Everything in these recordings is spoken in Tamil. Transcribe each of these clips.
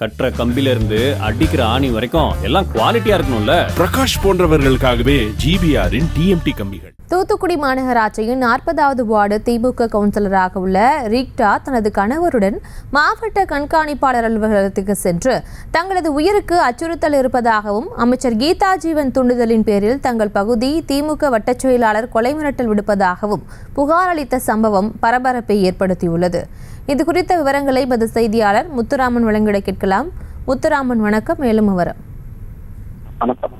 கட்டுற கம்பில இருந்து அடிக்கிற ஆணி வரைக்கும் எல்லாம் குவாலிட்டியா இருக்கணும்ல. பிரகாஷ் போன்றவர்களுக்காகவே ஜிபிஆரின் டிஎம்டி கம்பிகள். தூத்துக்குடி மாநகராட்சியின் 40வது வார்டு திமுக கவுன்சிலராக உள்ள ரீக்டா தனது கணவருடன் மாவட்ட கண்காணிப்பாளர் அலுவலகத்துக்கு சென்று தங்களது உயிருக்கு அச்சுறுத்தல் இருப்பதாகவும் அமைச்சர் கீதா ஜீவன் தூண்டுதலின் பேரில் தங்கள் பகுதி திமுக வட்டச் செயலாளர் கொலை மிரட்டல் விடுப்பதாகவும் புகார் அளித்த சம்பவம் பரபரப்பை ஏற்படுத்தியுள்ளது. இது குறித்த விவரங்களை எமது செய்தியாளர் முத்துராமன் வழங்கிட கேட்கலாம். முத்துராமன் வணக்கம். மேலும் விவரம். வணக்கம்.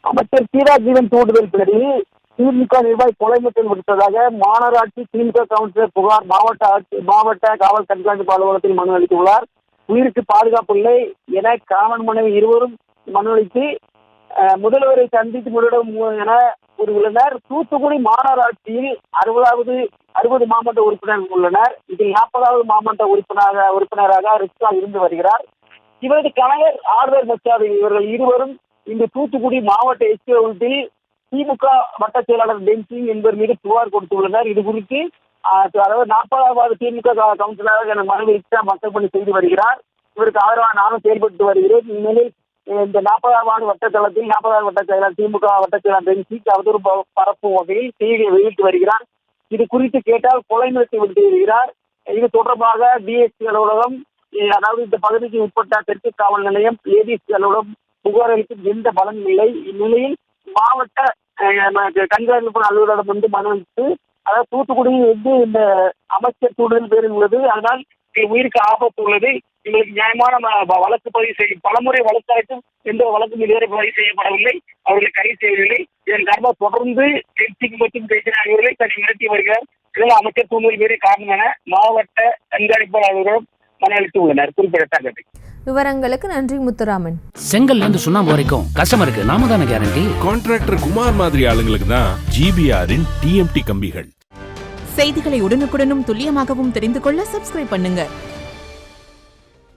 அமைச்சர் கீதா ஜீவன் தூண்டுதல் பேரில் திமுக நிர்வாகி கொலை மிரட்டல் விடுத்ததாக மாநகராட்சி திமுக கவுன்சிலர் புகார் மாவட்ட காவல் கண்காணிப்பு அலுவலகத்தில் மனு அளித்துள்ளார். உயிருக்கு பாதுகாப்பு இல்லை என கணவன் மனைவி இருவரும் மனு அளித்து முதல்வரை சந்தித்து முதலிடம் என கூறியுள்ளனர். தூத்துக்குடி மாநகராட்சியில் 60 மாவட்ட உறுப்பினர்கள் உள்ளனர். இதில் 40வது மாவட்ட உறுப்பினராக ரிக்ஷா இருந்து வருகிறார். இவரது கணவர் ஆர்வர் மச்சாது இவர்கள் இருவரும் இந்த தூத்துக்குடி மாவட்ட எஸ்பியில் திமுக வட்ட செயலாளர் டென்சிங் என்பவர் மீது புகார் கொடுத்துள்ளனர். இது குறித்து 40வது திமுக கவுன்சிலராக என மனு ரிக்ஷா மக்கள் பணி செய்து வருகிறார். இவருக்கு ஆதரவாக நானும் செயல்பட்டு வருகிறேன். இந்நிலையில் இந்த 40வது வட்ட தளத்தில் 40வது வட்ட செயலாளர் திமுக வட்ட செயலாளர் டென்சிங் அவதூறு பரப்பும் வகையில் செய்தியை வெளியிட்டு வருகிறார். இது குறித்து கேட்டால் கொலை மிரட்டல் விடுத்து வருகிறார். இது தொடர்பாக டிஎஸ்பி அலுவலகம், அதாவது இந்த பகுதிக்கு உட்பட்ட தெற்கு காவல் நிலையம், ஏடிஎஸ்பி அலுவலகம் புகார் அளிக்கும் எந்த பலன் இல்லை. இந்நிலையில் மாவட்ட கண்காணிப்பு அலுவலகம் மனு அளித்து, அதாவது தூத்துக்குடியில் இந்த அமைச்சர் தூண்டுதல் பேரில் உள்ளது, அதனால் உயிருக்கு ஆபத்து உள்ளது, எங்களுக்கு நியாயமான வழக்கு பதிவு செய்யும் பலமுறை வழக்காയിട്ടുம் எந்த வழக்கும் இதுவரை பதிவு செய்யப்படவில்லை, அவர்களை கைது செய்யவில்லை. இதன் காரணமாக தொடர்ந்து மற்றும் பேசினவர்களை தனி மிரட்டி வருகிறார். இதில் அமைச்சர் தூண்டுதல் பேரில் காரணம் என மாவட்ட கண்காணிப்பு அலுவலகம் மனு அளித்து உள்ளனர். குறிப்பிடத்தக்கது. விவரங்களுக்கு நன்றி முத்துராமன். செங்கல்ல இருந்து சுண்ணாம்பு வரைக்கும் கஸ்டமருக்கு நாம தானே கேரண்டி. கான்ட்ராக்டர் குமார் மாதிரி ஆளுங்களுக்கு தான் ஜிபிஆரின் டிஎம்டி கம்பிகள். செய்திகளை உடனுக்குடனும் துல்லியமாகவும் தெரிந்து கொள்ள சப்ஸ்கிரைப் பண்ணுங்க.